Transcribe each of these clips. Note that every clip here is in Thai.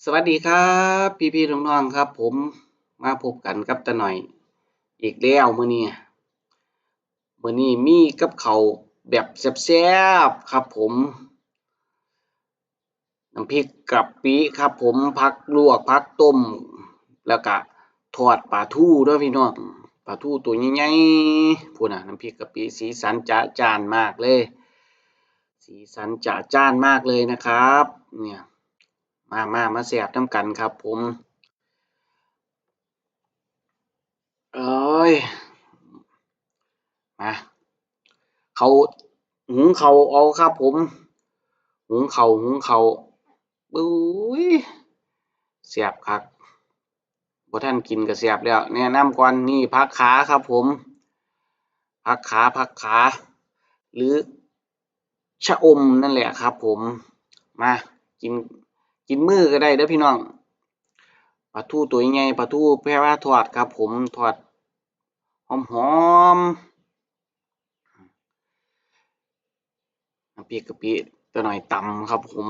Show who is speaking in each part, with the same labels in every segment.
Speaker 1: สวัสดีครับพี่น้องๆครับผมมาพบกันกับตาหน่อยอีกแล้วมื้อนี้มีกับเขาวแบบแซ่บๆครับผมน้ำพริกกะปิครับผมผักลวกผักต้มแล้วก็ทอดปลาทูเด้อพี่น้องปลาทูตัวใหญ่ๆพูดน่ะน้ำพริกกะปิสีสันจ๊ะจ้านมากเลยสีสันจ๊ะจ้านมากเลยนะครับเนี่ยมาแซ่บน้ำกันครับผมเอ้ยมา เขาหุงเขาวเอาครับผมหุงเขาวปุ้ยแซ่บคักบ่ทันกินก็แซ่บแล้วแนะนำก่อนนี่ผักขาครับผมผักขาหรือชะอมนั่นแหละครับผมมากินกินมื้อก็ได้เด้อพี่น้องปลาทูตัวใหญ่ปลาทูแพรว่าทอดครับผมทอดหอมๆน้ำพริกกะปิตัวหน่อยตำครับผม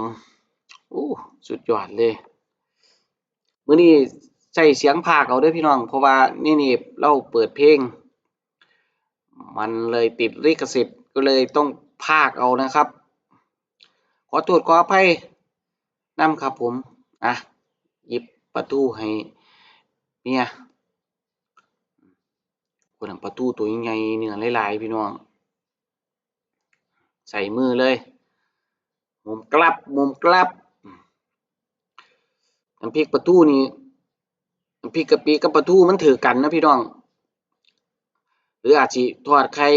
Speaker 1: โอ้สุดยอดเลย มื้อนี้ใช้เสียงพากย์เอาเด้อพี่น้องเพราะว่านี่เราเปิดเพลงมันเลยติดลิขสิทธิ์ก็เลยต้องพากย์เอานะครับขอโทษขออภัยนำครับผมอ่ะหยิบประตูให้เมียคนนั้นประตูตัวใหญ่ๆเนื้อหลายๆพี่น้องใส่มือเลยมุมกลับน้ำพริกประตูนี่น้ำพริกกะปิกับปลาทูมันถือกันนะพี่น้องหรืออาจสิทอดไข่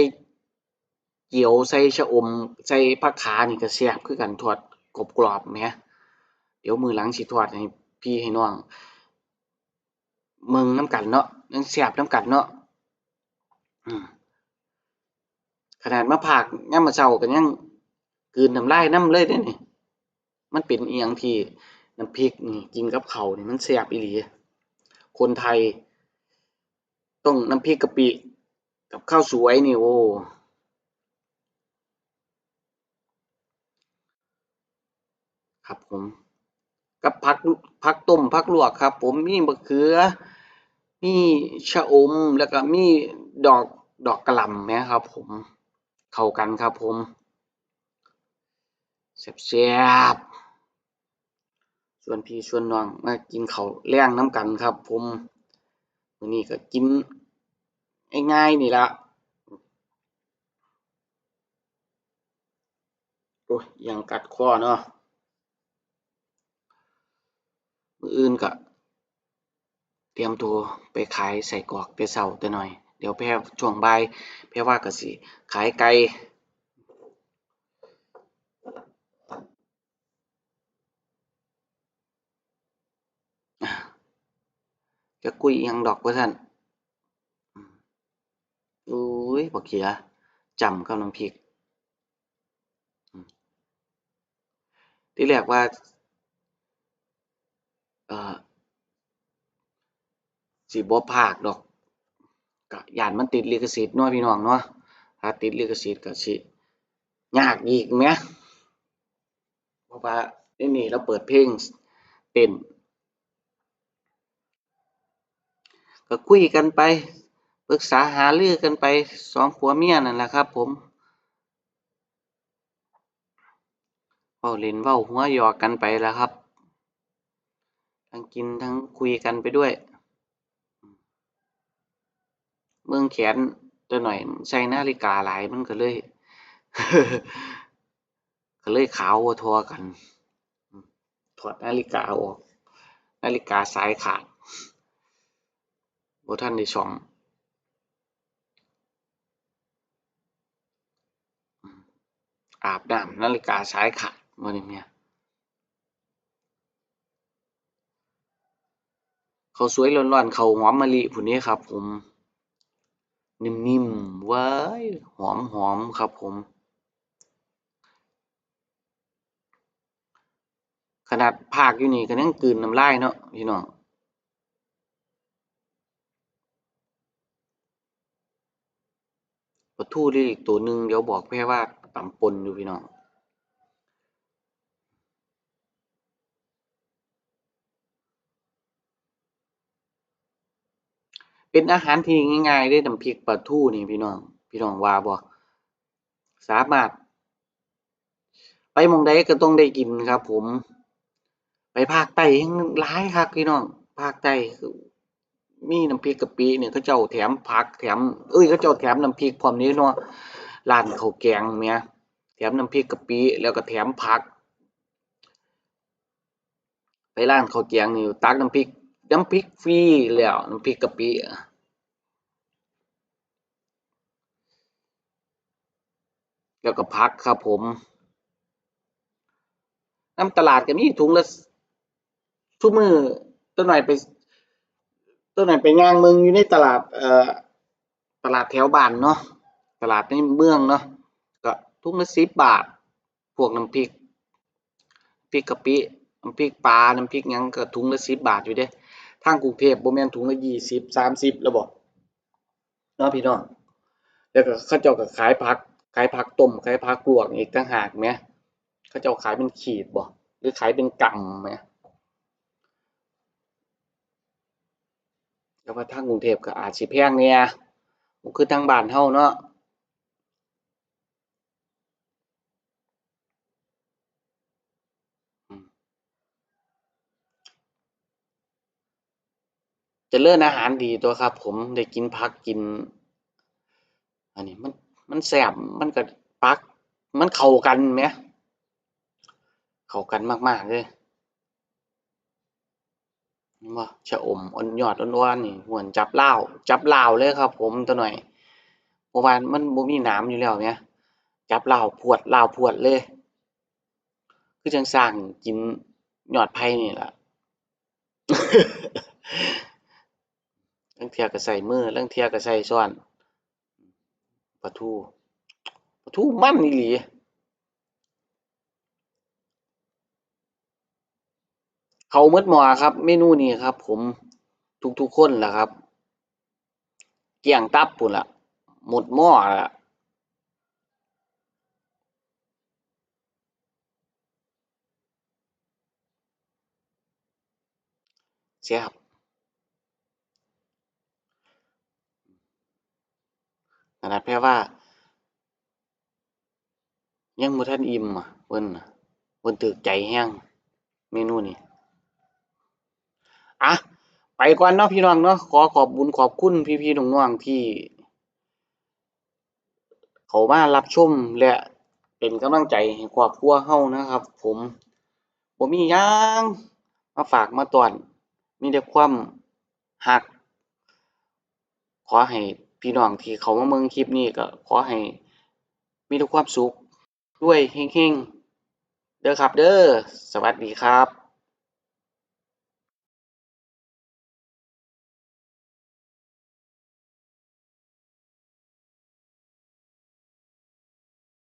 Speaker 1: เกี๊ยวใส่ชะอมใส่ผักขานี่ก็แซ่บคือกันทอดกรอบๆแหมเดี๋ยวมื้อหลังสิทอดให้พี่ให้น้องเบิ่งนำกันเนาะยังแซ่บนำกันเนาะอืมขนาดมาพากย์ยามมื้อเช้าก็ยังกลืนน้ำลายนำเลยเดะนี่มันเป็นอิหยังที่น้ำพริกนี่กินกับข้าวนี่มันแซ่บอีหลีคนไทยต้องน้ำพริกกะปิกับข้าวสวยนี่โอ้ครับผม กับผักต้มผักลวกครับผมมีมะเขือมีชะอมแล้วก็มีดอกกะหล่ำแหมครับผมเข้ากันครับผมแซ่บๆชวนพี่ชวนน้องมากินข้าวแลงนำกันครับผมมื้อนี้ก็กินง่ายๆนี่ล่ะโอ้ยอิหยังกัดคอเนาะมื้ออื่นก็เตรียมตัวไปขายไส้กรอกแต่เช้าแต่น้อยเดี๋ยวแพร่ช่วงบ่ายแพรว่าก็สิขายไก่จะคุยอิหยังดอกว่าซั่น อุ้ยบักเขียจำกับน้ำพริกที่แรกว่าเอ่อสิบ่พากดอกก็ย้านมันติดลิขสิทธิ์เนาะพี่น้องเนาะถ้าติดลิขสิทธิ์ก็สิยากอีกแหมเพราะว่าเดี๋ยวนี้เราเปิดเพลงเต้นก็คุยกันไปปรึกษาหารือกันไปสองผัวเมียนั่นแหละครับผมเว้าเล่นเว้าหัวหยอกกันไปล่ะครับทั้งกินทั้งคุยกันไปด้วยเบิ่งแขนจักหน่อยใส่นาฬิกาหลายมันก็เลยก็เลยขาวบ่เท่ากันถอดนาฬิกาออกนาฬิกาสายขาดบ่ทันได้ซ่อมอาบน้ำนาฬิกาสายขาดมื้อนี้แหมข้าวสวยร้อนๆข้าวหอมมะลิพู้นเด้ครับผมนิ่มๆว้ายหอมๆครับผมขนาดพากอยู่นี่ก็ยังกลืนน้ำลายเนาะพี่น้องปลาทูเหลืออีกตัวหนึ่งเดี๋ยวบอกแพ่ว่าตำป่นอยู่พี่น้อง เป็นอาหารที่ง่ายๆเด้น้ำพริกปลาทูนี่พี่น้องว่าบ่สามารถไปหม้องใดก็ต้องได้กินครับผมไปภาคใต้แฮ่งหลายคักพี่น้องภาคใต้คือมีน้ำพริกกะปิเนี่ยเขาเจ้าแถมผักแถมเขาเจ้าแถมน้ำพริกพร้อมนี้เนาะร้านข้าวแกงแหมแถมน้ำพริกกะปิแล้วก็แถมผักไปร้านข้าวแกงนี่ตักน้ำพริกฟรีแล้วน้ำพริกกะปิแล้วก็ผักครับผมนำตลาดก็มีถุงละซุมื้อจักหน่อยไปจักหน่อยไปย่างเบิ่งอยู่ในตลาดตลาดแถวบ้านเนาะตลาดในเมืองเนาะก็ถุงละ10 บาทพวกน้ำพริกกะปิน้ำพริกปลาน้ำพริกหยังก็ถุงละ10 บาทอยู่เดะทางกรุงเทพบ่แม่นถุงละ20 30แล้วบ่เนาะพี่น้องแล้วก็เขาเจ้าก็ขายผักต้มขายผักลวกอีกต่างหากแหมเขาเจ้าขายเป็นขีดบ่หรือขายเป็นกำแหมแต่ว่าทางกรุงเทพก็อาจสิแพงแหน่บ่คือทางบ้านเฮาเนาะอืมเจริญอาหารดีตั่วครับผมได้กินผักกินอันนี้มันแซ่บมันก็ผักมันเข้ากันแหมเข้ากันมากๆเลยแม่นบ่ชะอมอ่อนยอดอ่อนๆนี่ม่วนจับลาวเลยครับผมตัวหน่อยเพราะว่ามันบ่มีหนามอยู่แล้วแหมจับลาวพรวดลาวพรวดเลยคือจั่งช้างกินยอดไผ่นี่ล่ะลางเที่ยก็ใช้มือลางเที่ยก็ใช้ช้อนปลาทูมันอีหลีเข้าหมดหม้อครับเมนูนี้ครับผมทุกๆคนล่ะครับเกลี้ยงตับพู้นล่ะหมดหม้อล่ะแซ่บขนาดแพ้ว่ายังบ่ทันอิ่มอะเพิ่นน่ะเพิ่นถูกใจแรงเมนูนี้อะไปก่อนเนาะพี่น้องเนาะขอขอบบุญขอบคุณพี่ๆน้องๆที่เข้ามารับชมและเป็นกำลังใจให้ครอบครัวเรานะครับผมบ่มีหยังมาฝากมาต้อนมีแต่ความรัก ขอให้พี่น้องที่เขามาเบิ่งคลิปนี้ก็ขอให้มีแต่ความสุขรวยเฮงๆเด้อครับเด้อสวัสดีครับ